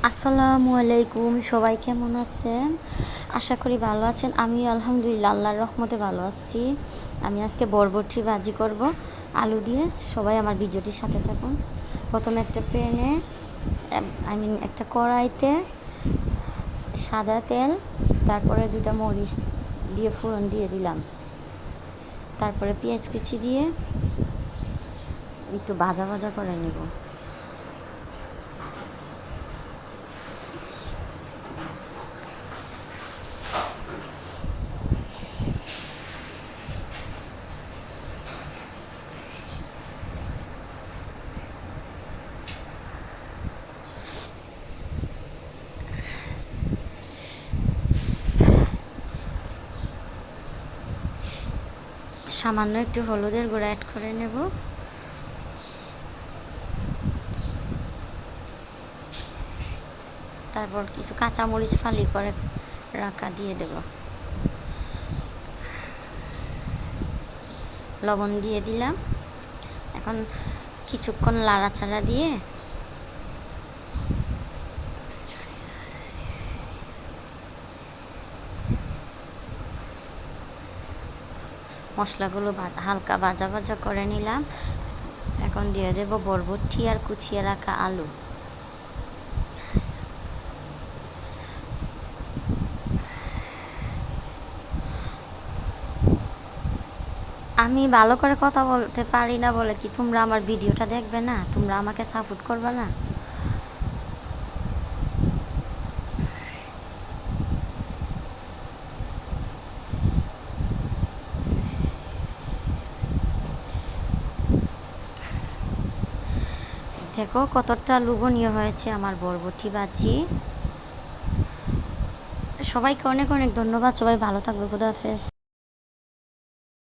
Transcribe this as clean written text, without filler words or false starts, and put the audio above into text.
আসসালামু আলাইকুম, সবাই কেমন আছেন? আশা করি ভালো আছেন। আমি আলহামদুলিল্লাহ আল্লাহর রহমতে ভালো আছি। আমি আজকে বরবটি ভাজি করব আলু দিয়ে। সবাই আমার ভিডিওটির সাথে থাকুন। প্রথমে একটা প্যানে একটা কড়াইতে সাদা তেল, তারপরে দুটা মরিচ দিয়ে ফোড়ন দিয়ে দিলাম। তারপরে পেঁয়াজ কুচি দিয়ে একটু ভাজা ভাজা করে নেব। সামান্য একটু হলুদের গুঁড়া অ্যাড করে নেব। তারপর কিছু কাঁচামরিচ ফালি করে রাখা দিয়ে দেব। লবণ দিয়ে দিলাম। এখন কিছুক্ষণ লাড়াচাড়া দিয়ে মশলাগুলো হালকা ভাজা ভাজা করে নিলাম। এখন দিয়ে দেব বরবটি আর কুচিয়ে রাখা আলু। আমি ভালো করে কথা বলতে পারি না বলে কি তোমরা আমার ভিডিওটা দেখবে না? তোমরা আমাকে সাপোর্ট করবে না? দেখো কতটা লোভনীয় হয়েছে আমার বরবটি ভাজি। সবাইকে অনেক অনেক ধন্যবাদ। সবাই ভালো থাকবে। খুদা হাফেজ।